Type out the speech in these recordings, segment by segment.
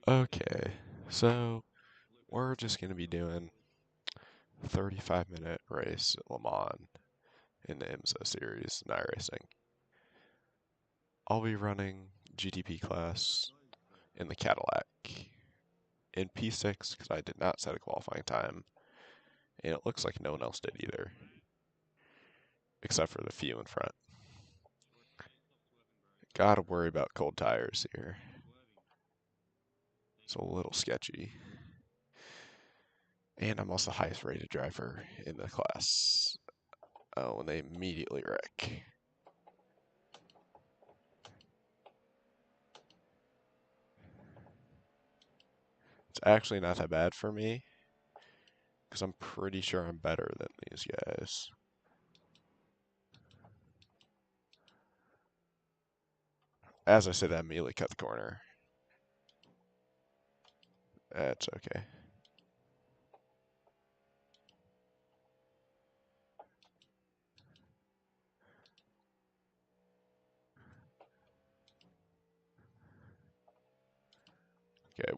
Okay, so we're just going to be doing 35-minute race at LeMans in the IMSA series in Iracing. I'll be running GTP class in the Cadillac in P6 because I did not set a qualifying time, and it looks like no one else did either, except for the few in front. Gotta worry about cold tires here. It's a little sketchy. And I'm also the highest rated driver in the class. Oh, and they immediately wreck. It's actually not that bad for me, because I'm pretty sure I'm better than these guys. As I said, I immediately cut the corner. That's okay. Okay,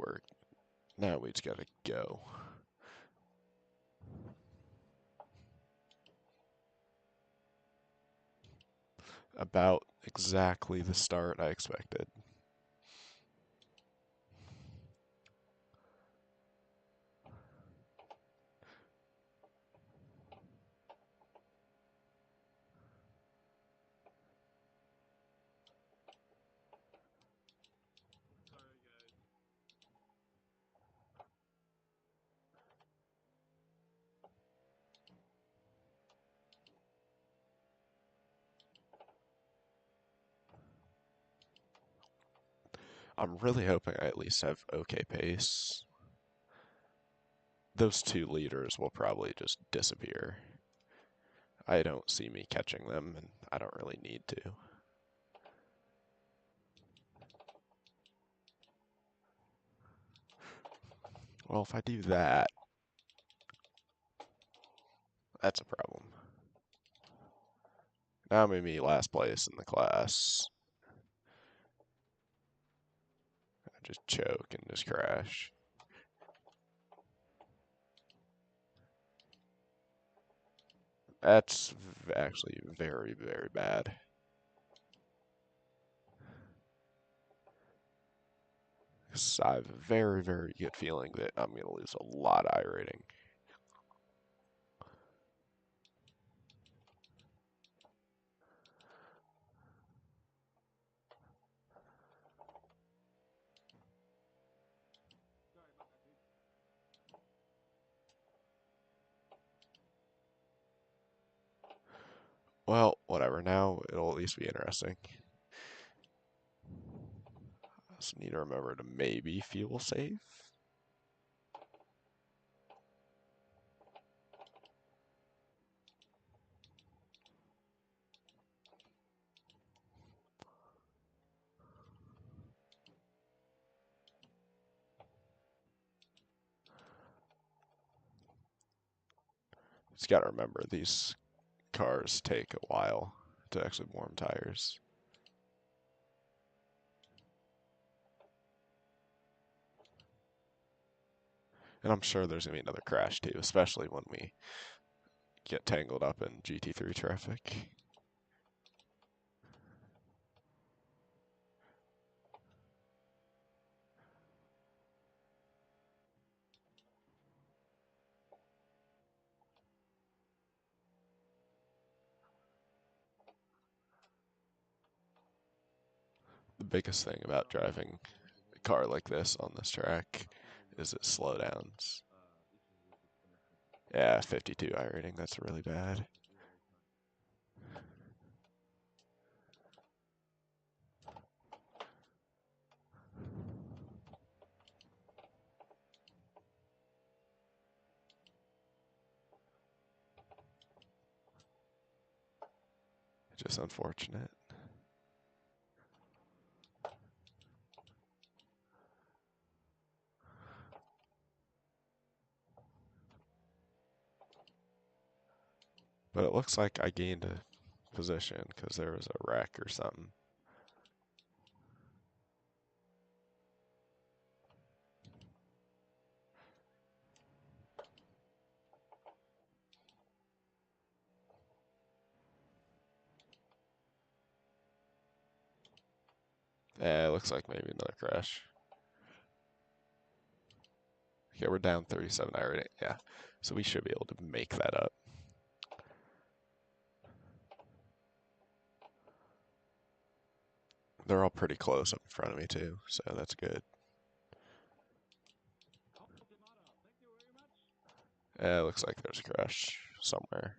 now we just gotta go. About exactly the start I expected. I'm really hoping I at least have okay pace. Those two leaders will probably just disappear. I don't see me catching them, and I don't really need to. Well, if I do that, that's a problem. Now I'm gonna be last place in the class. I just choke and just crash. That's actually very, very bad. I have a very, very good feeling that I'm going to lose a lot of I rating. Well, whatever. Now it'll at least be interesting. Just need to remember to maybe fuel save. Just got to remember these cars take a while to actually warm tires. And I'm sure there's going to be another crash too, especially when we get tangled up in GT3 traffic. The biggest thing about driving a car like this on this track is its slowdowns. Yeah, 52 I rating, that's really bad. Just unfortunate. But it looks like I gained a position because there was a wreck or something. Yeah, it looks like maybe another crash. Okay, we're down 37 already. Yeah, so we should be able to make that up. They're all pretty close up in front of me too, so that's good. Yeah, it looks like there's a crash somewhere.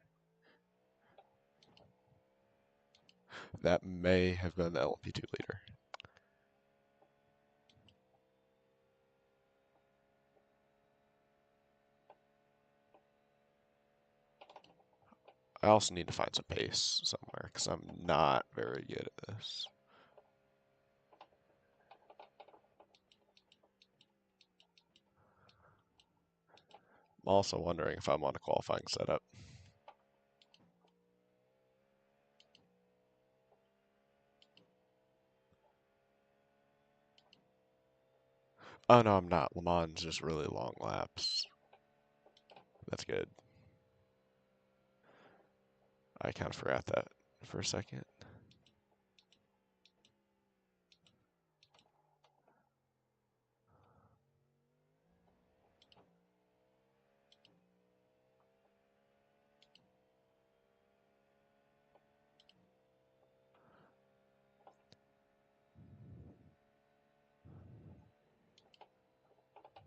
That may have been the LMP2 leader. I also need to find some pace somewhere because I'm not very good at this. I'm also wondering if I'm on a qualifying setup. Oh no, I'm not. LeMans just really long laps. That's good. I kind of forgot that for a second.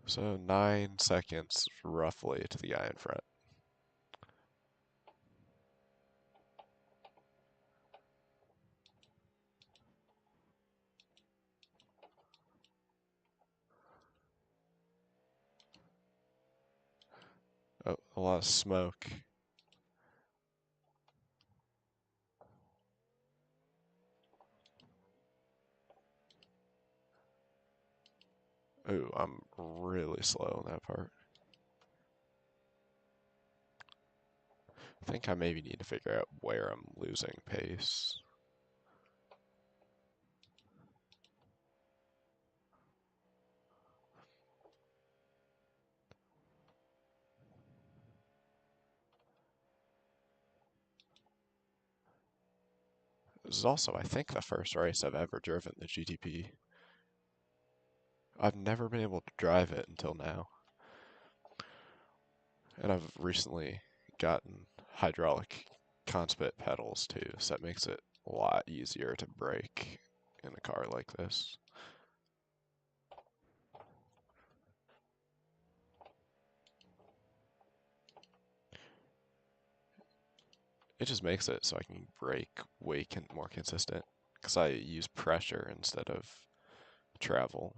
So 9 seconds roughly to the guy in front. Oh, a lot of smoke. Ooh, I'm really slow on that part. I think I maybe need to figure out where I'm losing pace. This is also, I think, the first race I've ever driven the GTP. I've never been able to drive it until now. And I've recently gotten hydraulic conspit pedals too, so that makes it a lot easier to brake in a car like this. It just makes it so I can brake way more consistent because I use pressure instead of travel.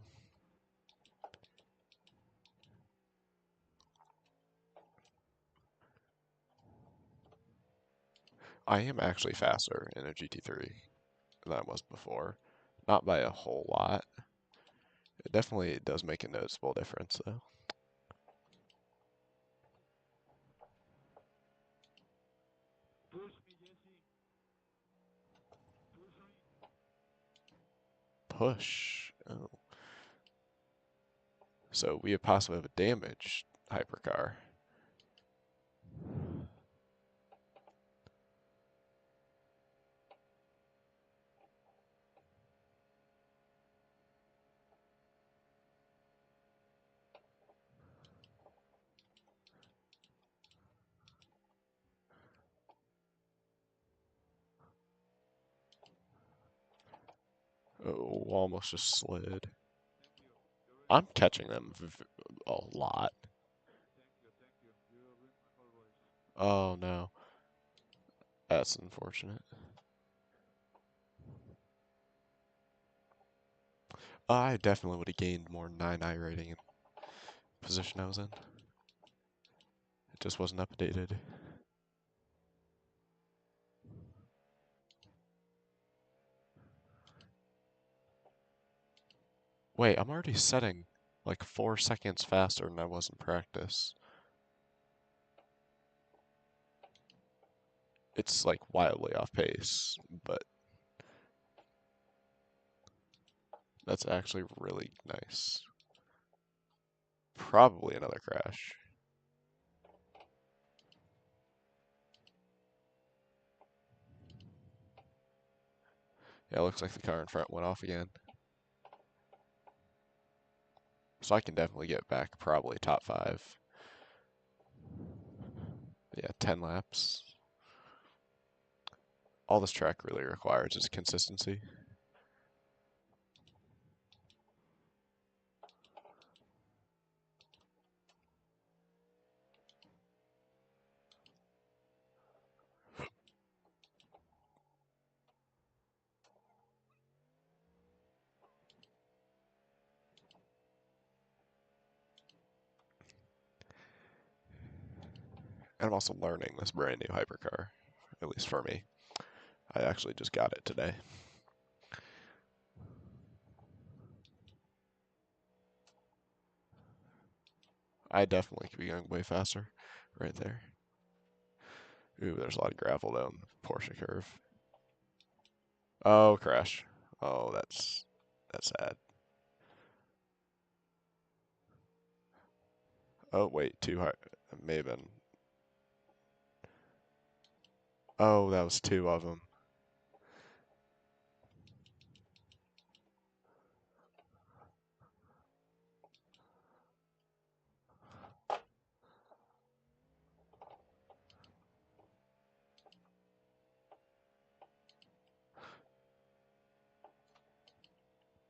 I am actually faster in a GT3 than I was before. Not by a whole lot. It definitely does make a noticeable difference though. Push. Oh. So we possibly have a damaged hypercar. Oh, almost just slid. I'm catching them a lot. Oh no. That's unfortunate. I definitely would have gained more 9i rating in the position I was in. It just wasn't updated. Wait, I'm already setting like 4 seconds faster than I was in practice. It's like wildly off pace, but that's actually really nice. Probably another crash. Yeah, it looks like the car in front went off again. So I can definitely get back probably top 5. Yeah, 10 laps. All this track really requires is consistency. And I'm also learning this brand new hypercar, at least for me. I actually just got it today. I definitely could be going way faster right there. Ooh, there's a lot of gravel down the Porsche curve. Oh, crash. Oh, that's sad. Oh, wait, too high. It may have been. Oh, that was 2 of them.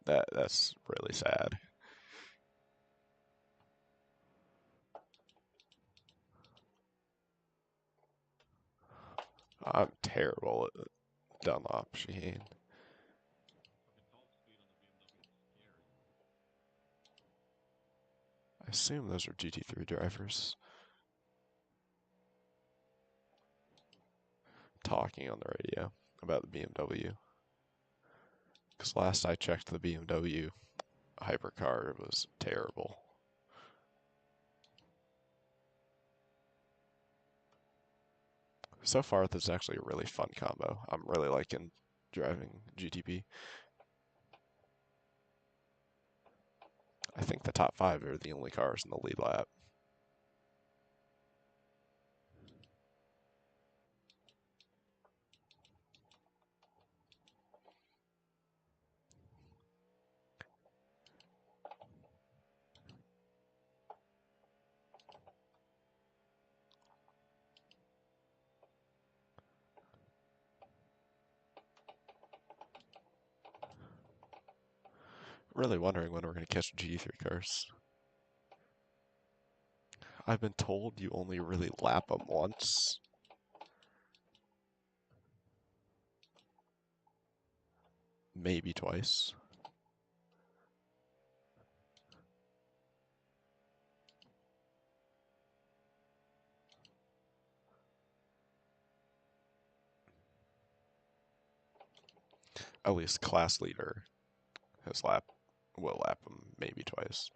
That's really sad. I'm terrible at Dunlop chicane. I assume those are GT3 drivers talking on the radio about the BMW. Because last I checked, the BMW hypercar was terrible. So far, this is actually a really fun combo. I'm really liking driving GTP. I think the top 5 are the only cars in the lead lap. Really wondering when we're going to catch GT3 cars. I've been told you only really lap them once. Maybe twice. At least class leader will lap them maybe twice.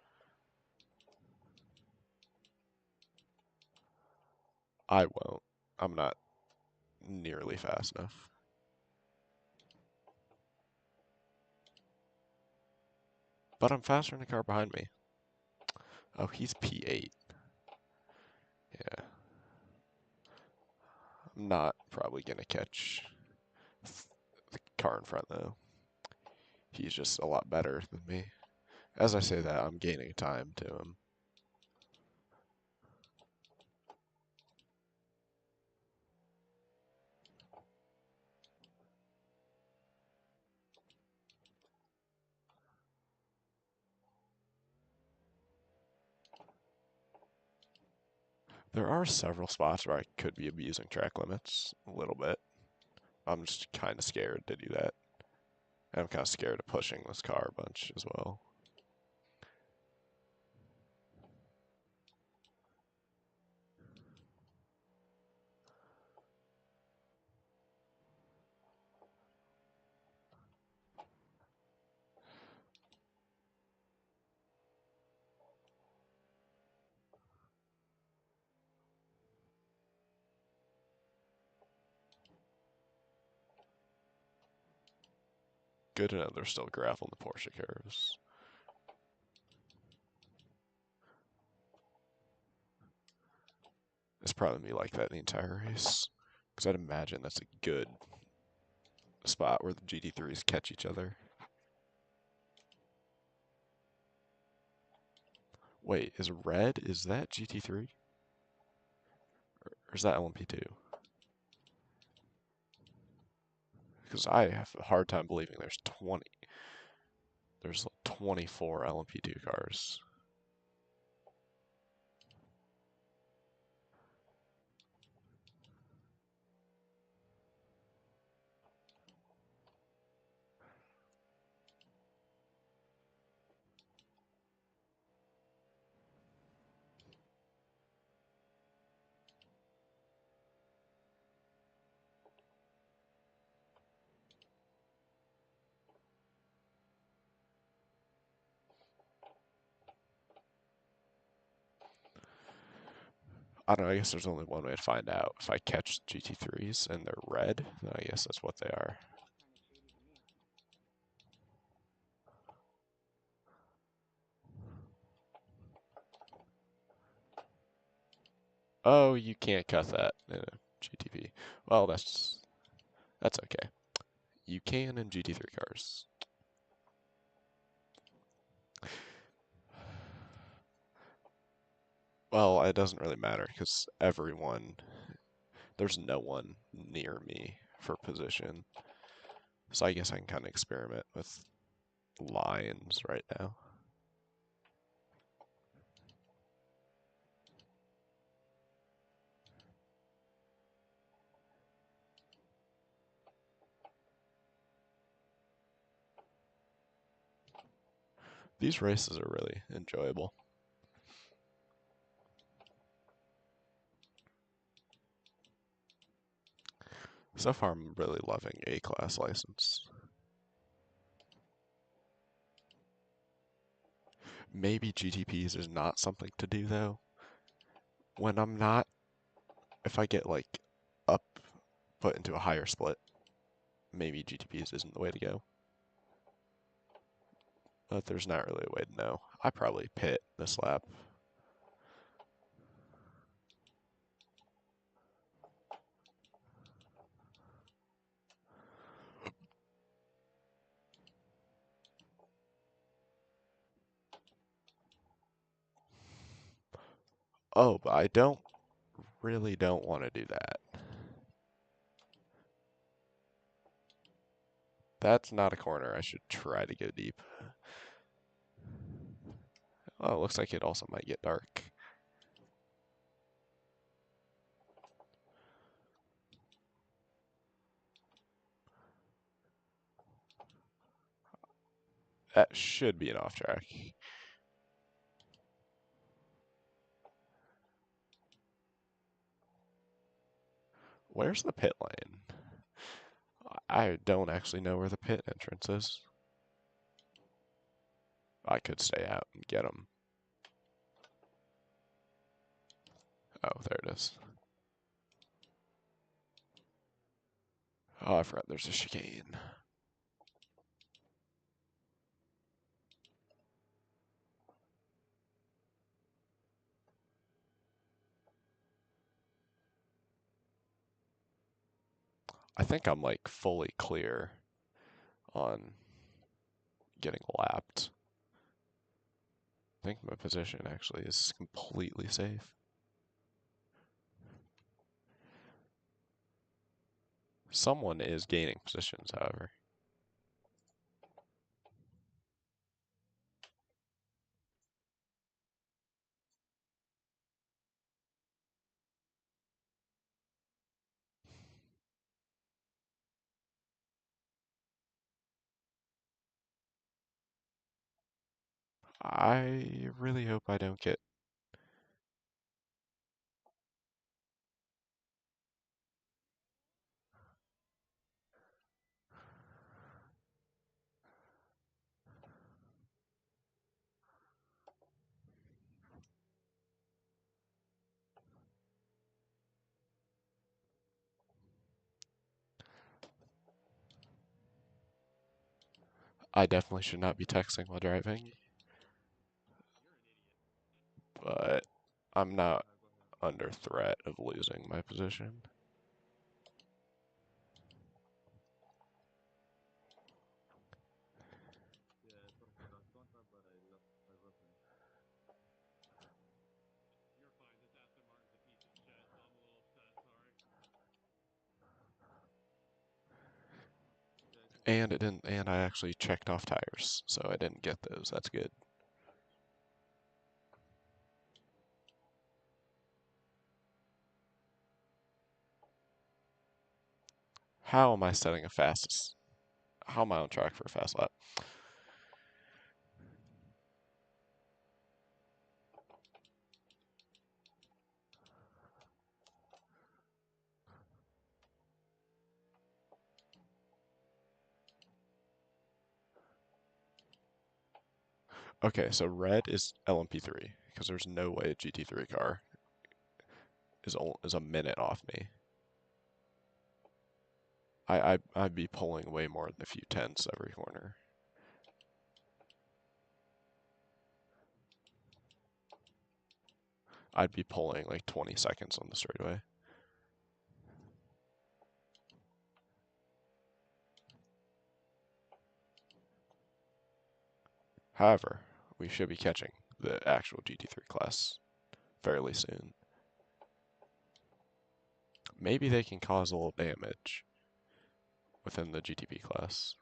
I won't. I'm not nearly fast enough. But I'm faster than the car behind me. Oh, he's P8. Yeah. I'm not probably going to catch the car in front, though. He's just a lot better than me. As I say that, I'm gaining time to him. There are several spots where I could be abusing track limits a little bit. I'm just kind of scared to do that. And I'm kind of scared of pushing this car a bunch as well. Good to know there's still gravel in the Porsche curves. It's probably be like that the entire race. Because I'd imagine that's a good spot where the GT3s catch each other. Wait, is that GT3? Or is that LMP2? Because I have a hard time believing there's 24 LMP2 cars. I don't know, I guess there's only one way to find out. If I catch GT3s and they're red, then I guess that's what they are. Oh, you can't cut that in a GTP. Well, that's okay. You can in GT3 cars. Well, it doesn't really matter because there's no one near me for position. So I guess I can kind of experiment with lines right now. These races are really enjoyable. So far, I'm really loving A-class license. Maybe GTPs is not something to do though. When I'm not, if I get like up, put into a higher split, maybe GTPs isn't the way to go. But there's not really a way to know. I probably pit this lap. Oh, but I really don't want to do that. That's not a corner. I should try to go deep. Oh, it looks like it also might get dark. That should be an off track. Where's the pit lane? I don't actually know where the pit entrance is. I could stay out and get them. Oh, there it is. Oh, I forgot there's a chicane. I think I'm like fully clear on getting lapped. I think my position actually is completely safe. Someone is gaining positions, however. I really hope I don't get. I definitely should not be texting while driving, but I'm not under threat of losing my position. And it didn't, and I actually checked off tires, so I didn't get those. That's good. How am I setting a fastest? How am I on track for a fast lap? Okay, so red is LMP3 because there's no way a GT3 car is a minute off me. I'd be pulling way more than a few tenths every corner. I'd be pulling like 20 seconds on the straightaway. However, we should be catching the actual GT3 class fairly soon. Maybe they can cause a little damage within the GTP class.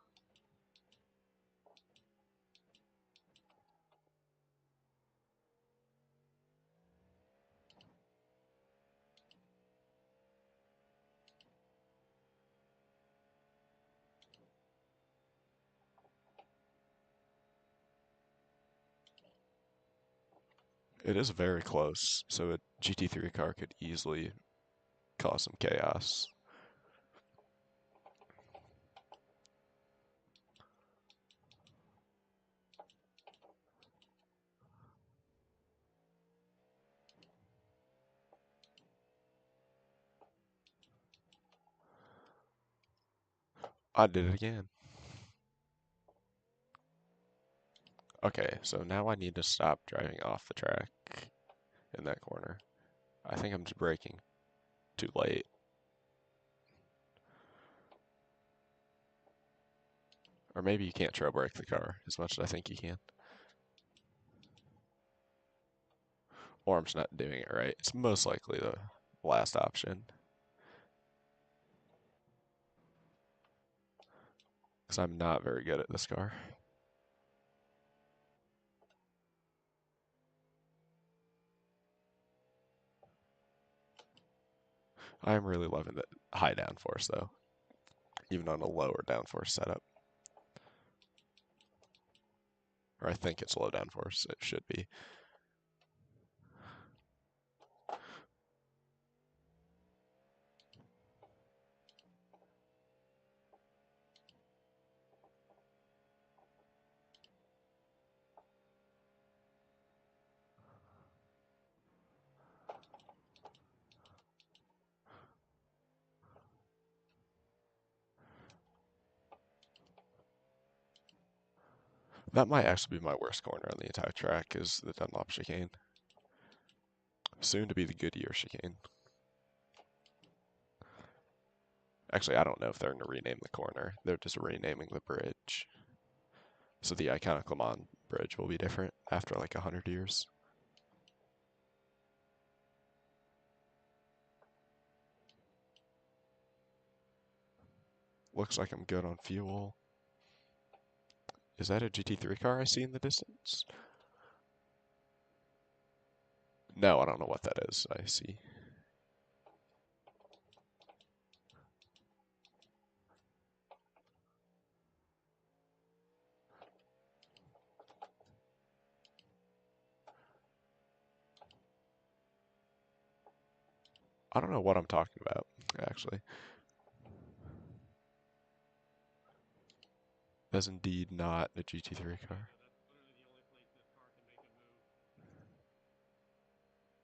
It is very close, so a GT3 car could easily cause some chaos. I did it again. Okay, so now I need to stop driving off the track in that corner. I think I'm just braking too late. Or maybe you can't trail brake the car as much as I think you can. Or I'm just not doing it right. It's most likely the last option. Because I'm not very good at this car. I'm really loving the high downforce though, even on a lower downforce setup. Or I think it's low downforce, it should be. That might actually be my worst corner on the entire track is the Dunlop chicane. Soon to be the Goodyear chicane. Actually, I don't know if they're going to rename the corner. They're just renaming the bridge. So the iconic LeMans bridge will be different after like 100 years. Looks like I'm good on fuel. Is that a GT3 car I see in the distance? No, I don't know what that is. I see. I don't know what I'm talking about, actually. That's indeed not a GT3 car.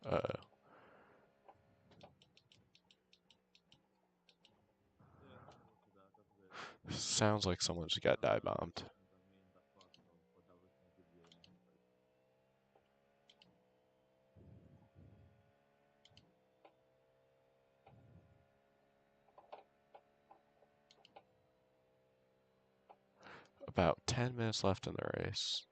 Uh, sounds like someone just got dive bombed. About 10 minutes left in the race.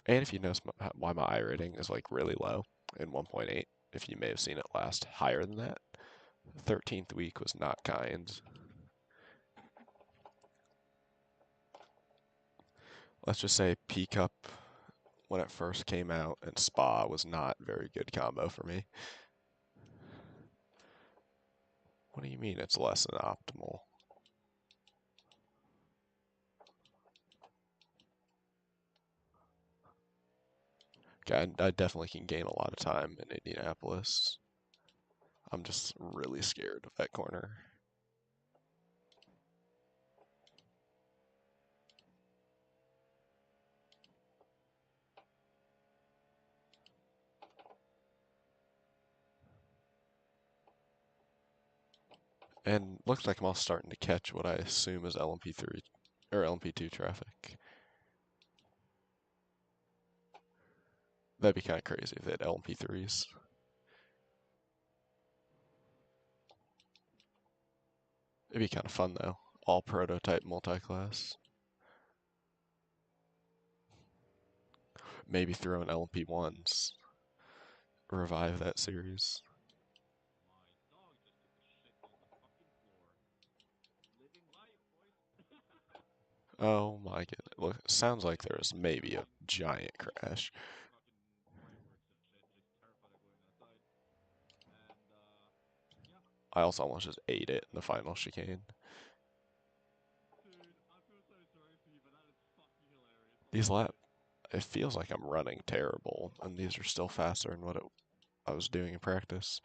And if you notice why my I rating is like really low in 1.8, if you may have seen it last, higher than that. 13th week was not kind. Let's just say P Cup when it first came out and Spa was not a very good combo for me. What do you mean it's less than optimal? Okay, I definitely can gain a lot of time in Indianapolis. I'm just really scared of that corner. And looks like I'm all starting to catch what I assume is LMP3 or LMP2 traffic. That'd be kind of crazy if they had LMP3s. It'd be kind of fun though. All prototype multi-class. Maybe throw in LMP1s. Revive that series. Oh my goodness. Look, sounds like there was maybe a giant crash. I also almost just ate it in the final chicane. These lap, it feels like I'm running terrible, and these are still faster than what I was doing in practice.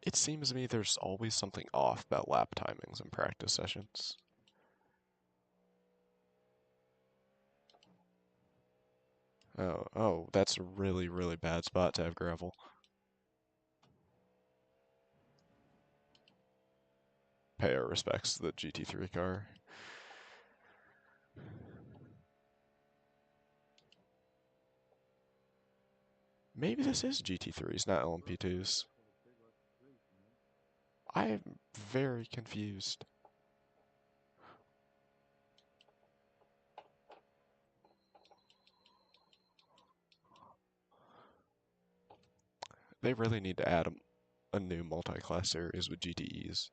It seems to me there's always something off about lap timings in practice sessions. Oh, that's a really, really bad spot to have gravel. Pay our respects to the GT3 car. Maybe this is GT3s, not LMP2s. I am very confused. They really need to add a new multi-class series with GTEs.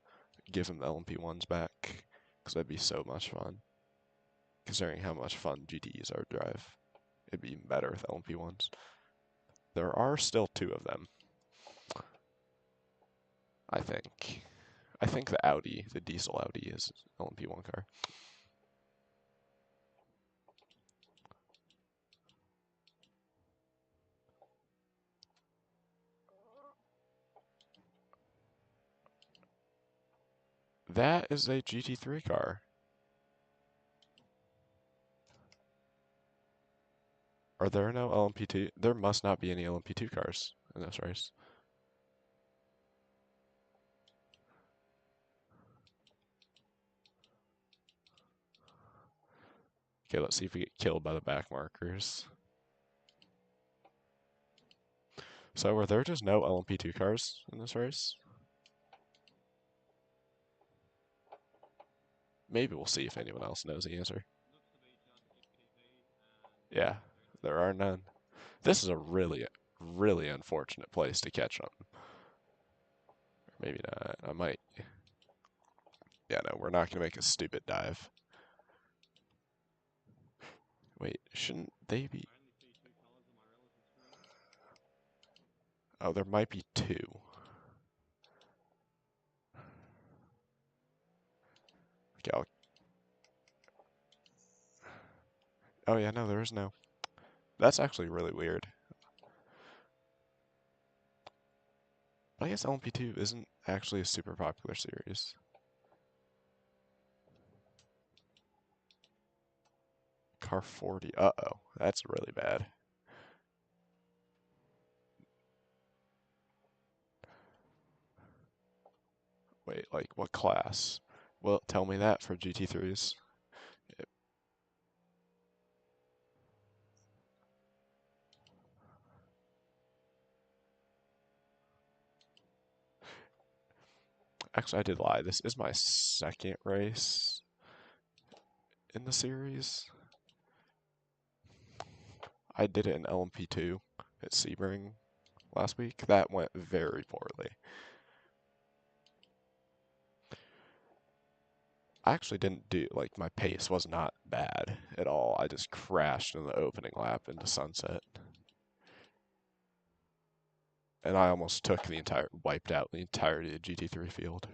Give them the LMP1s back, because that'd be so much fun. Considering how much fun GTEs are to drive, it'd be even better with LMP1s. There are still two of them, I think. I think the Audi, the diesel Audi, is LMP1 car. That is a GT3 car. Are there no LMP2? There must not be any LMP2 cars in this race. Okay, let's see if we get killed by the back markers. So were there just no LMP2 cars in this race? Maybe we'll see if anyone else knows the answer. Yeah, there are none. This is a really, really unfortunate place to catch them. Maybe not. I might. Yeah, no, we're not going to make a stupid dive. Wait, shouldn't they be? Oh, there might be two. Okay, oh yeah, no, there is no. That's actually really weird. But I guess LMP2 isn't actually a super popular series. Car 40. Uh-oh, that's really bad. Wait, like what class? Well, tell me that for GT3s. Actually, I did lie. This is my second race in the series. I did it in LMP2 at Sebring last week. That went very poorly. I actually didn't do, like, my pace was not bad at all. I just crashed in the opening lap into Sunset. And I almost wiped out the entirety of GT3 field.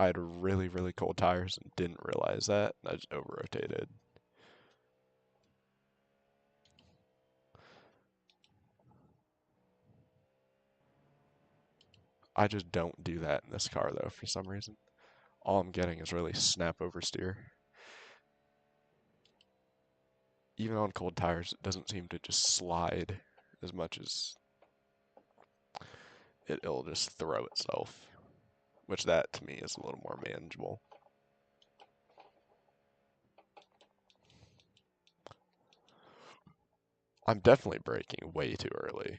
I had really, really cold tires and didn't realize that, and I just over-rotated. I just don't do that in this car, though, for some reason. All I'm getting is really snap oversteer. Even on cold tires, it doesn't seem to just slide as much as it'll just throw itself, which that to me is a little more manageable. I'm definitely braking way too early.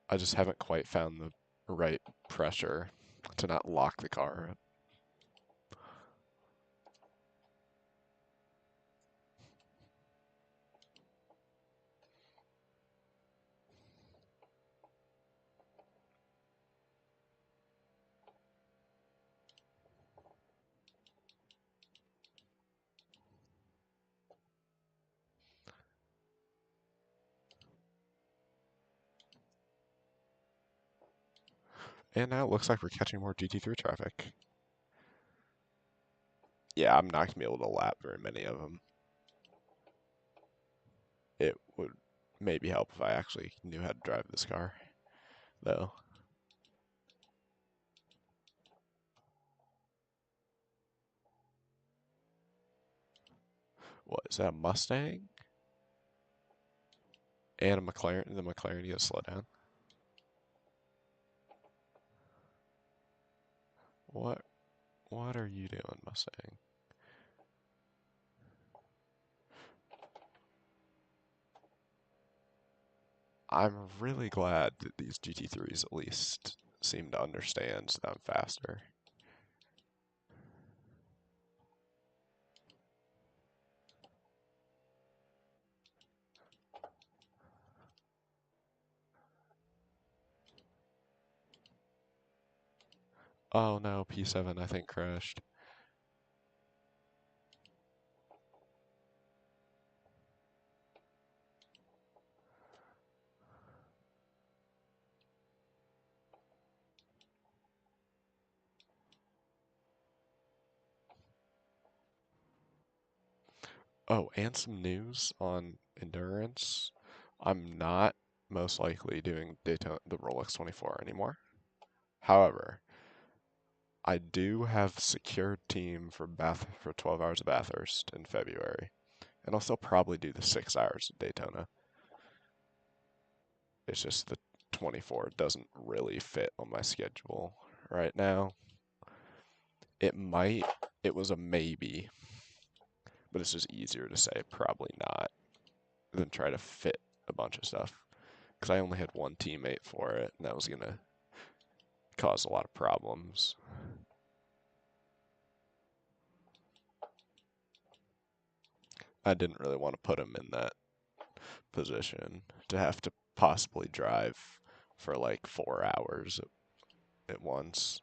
I just haven't quite found the right pressure to not lock the car up. And now it looks like we're catching more GT3 traffic. Yeah, I'm not going to be able to lap very many of them. It would maybe help if I actually knew how to drive this car, though. What, is that a Mustang? And a McLaren? The McLaren gets slow down? What are you doing, Mustang? I'm really glad that these GT3s at least seem to understand that I'm faster. Oh no, P7 I think crashed. Oh, and some news on endurance. I'm not most likely doing Daytona, the Rolex 24 anymore. However, I do have secured team for 12 hours of Bathurst in February, and I'll still probably do the 6 hours of Daytona. It's just the 24 doesn't really fit on my schedule right now. It might, it was a maybe, but it's just easier to say probably not than try to fit a bunch of stuff. Because I only had one teammate for it, and that was going to cause a lot of problems. I didn't really want to put him in that position to have to possibly drive for like 4 hours at once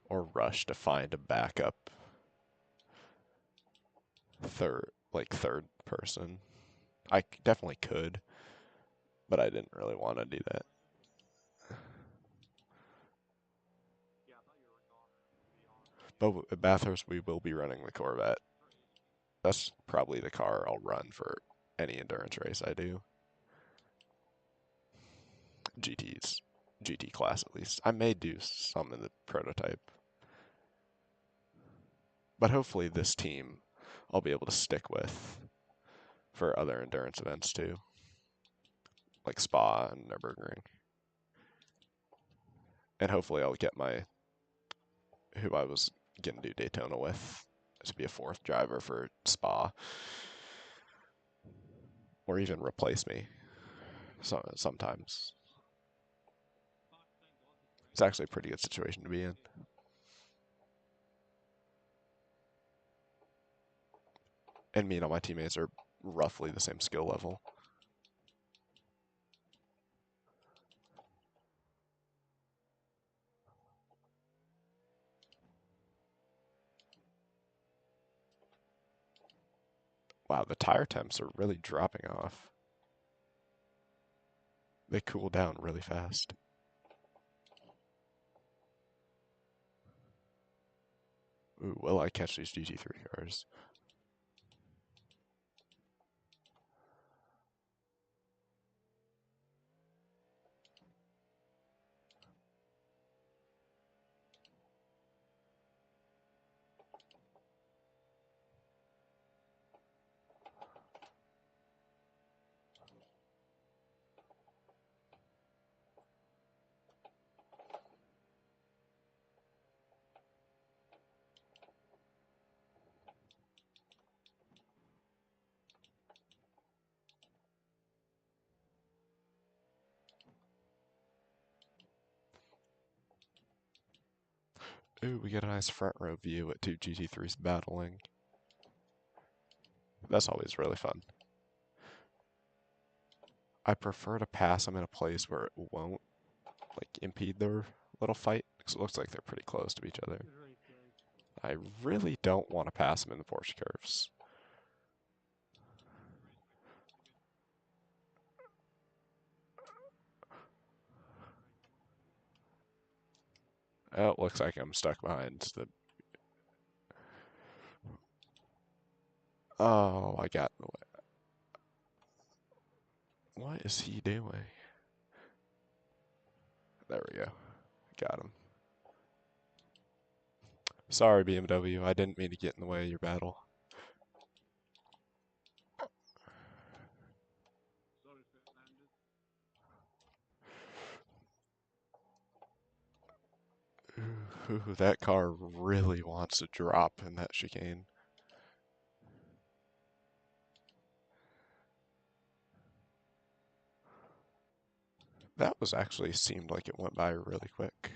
or rush to find a backup third person. I definitely could, but I didn't really want to do that. But at Bathurst, we will be running the Corvette. That's probably the car I'll run for any endurance race I do. GT's, GT class at least. I may do some in the prototype. But hopefully this team I'll be able to stick with for other endurance events too, like Spa and Nürburgring. And hopefully I'll get who I was going to do Daytona with to be a fourth driver for Spa, or even replace me sometimes. It's actually a pretty good situation to be in. And me and all my teammates are roughly the same skill level. Wow, the tire temps are really dropping off. They cool down really fast. Ooh, will I catch these GT3 cars? Ooh, we get a nice front row view at two GT3s battling. That's always really fun. I prefer to pass them in a place where it won't like impede their little fight, because it looks like they're pretty close to each other. I really don't want to pass them in the Porsche curves. Oh, it looks like I'm stuck behind the... Oh, I got in the way. What is he doing? There we go. Got him. Sorry, BMW. I didn't mean to get in the way of your battle. Ooh, that car really wants to drop in that chicane. That was actually seemed like it went by really quick.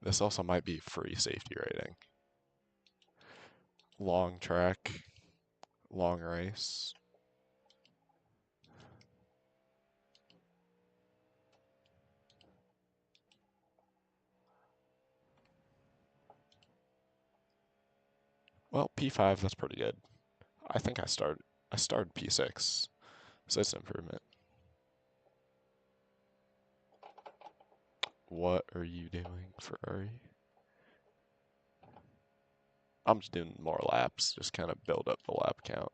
This also might be free safety rating. Long track, long race. Well, P5, that's pretty good. I think I started P6, so it's an improvement. What are you doing, Ferrari? I'm just doing more laps, just kind of build up the lap count.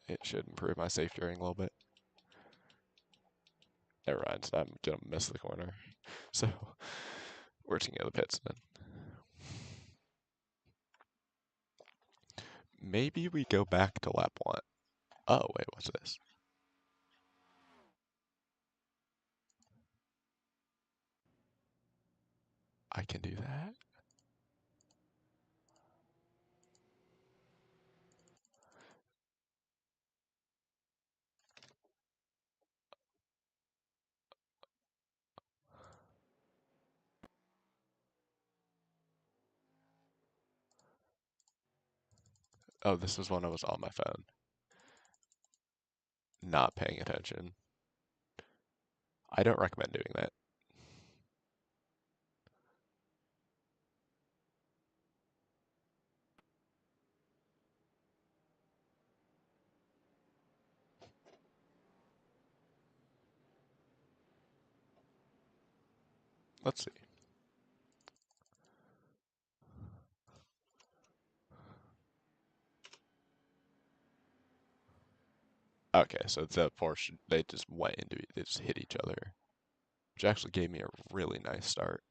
It should improve my safety rating a little bit. Never mind, so I'm gonna miss the corner. So we're just gonna go to the pits then. Maybe we go back to lap one. Oh wait, what's this? I can do that. Oh, this was when I was on my phone, not paying attention. I don't recommend doing that. Let's see. Okay, so the Porsche, they just went into it, they just hit each other, which actually gave me a really nice start.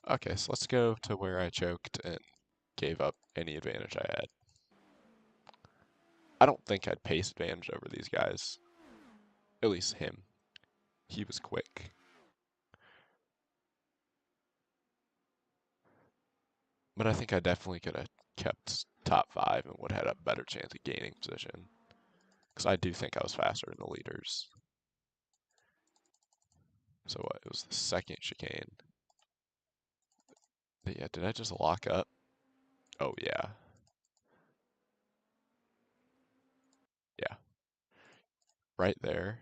Okay, so let's go to where I choked and gave up any advantage I had. I don't think I'd pace advantage over these guys. At least him. He was quick. But I think I definitely could have kept top 5 and would have had a better chance of gaining position. Because I do think I was faster than the leaders. So what? It was the second chicane. Yeah, did I just lock up? Oh, yeah. Yeah. Right there.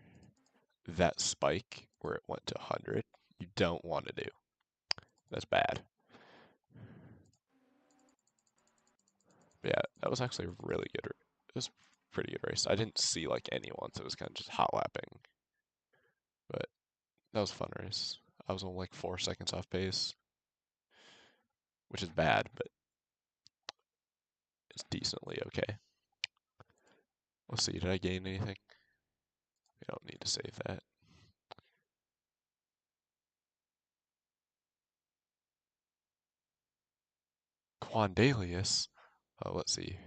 That spike where it went to 100, you don't want to do. That's bad. But yeah, that was actually a really good. It was a pretty good race. I didn't see like anyone, so it was kind of just hot lapping. But that was a fun race. I was only like 4 seconds off pace, which is bad, but it's decently okay. Let's see, did I gain anything? We don't need to save that. Quandalius. Oh, let's see.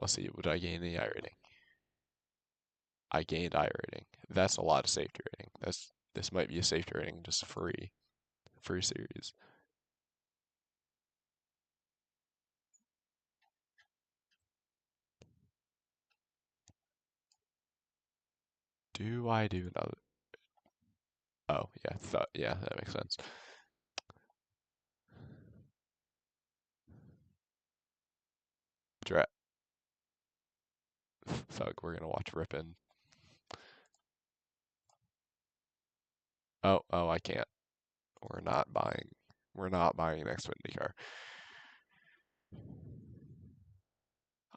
Let's see, would I gain any I rating? I gained I rating. That's a lot of safety rating. This might be a safety rating just free series. Do I do another? Oh, yeah, yeah, that makes sense. Dra Thug, we're gonna watch Ripon. Oh, I can't. We're not buying. We're not buying an Xfinity car.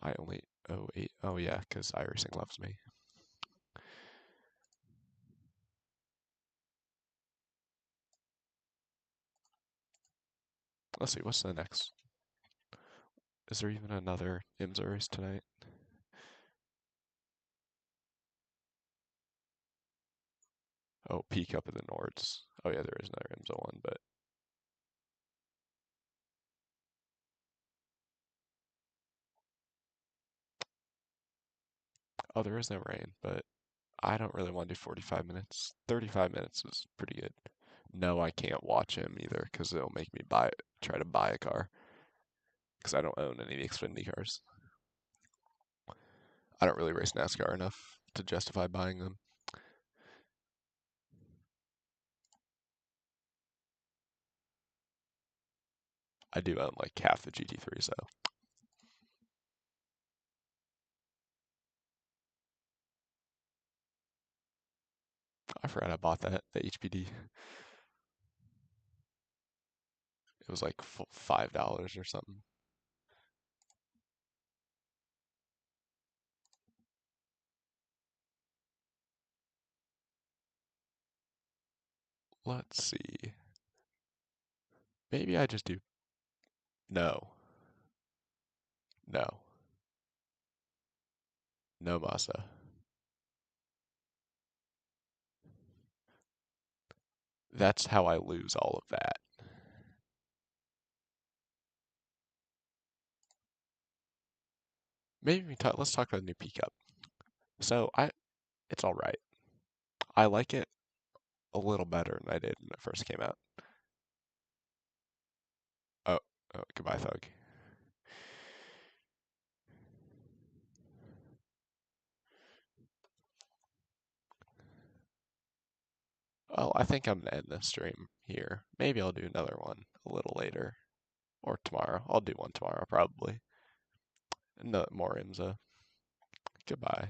I only. Oh, eight. Oh, yeah, because Iracing loves me. Let's see, what's the next? Is there even another IMSA race tonight? Oh, Peak up in the Nords. Oh, yeah, there is another IMSA one, but oh, there is no rain, but I don't really want to do 45 minutes. 35 minutes is pretty good. No, I can't watch him either because it'll make me try to buy a car because I don't own any Xfinity cars. I don't really race NASCAR enough to justify buying them. I do own like half the GT3s though. I forgot I bought the HPD. It was like $5 or something. Let's see. Maybe I just do. No, no, no Masa. That's how I lose all of that. Maybe let's talk about the new pickup. So it's all right. I like it a little better than I did when it first came out. Oh, oh goodbye, Thug. Well, I think I'm gonna end this stream here. Maybe I'll do another one a little later or tomorrow. I'll do one tomorrow probably. No more IMSA. Goodbye.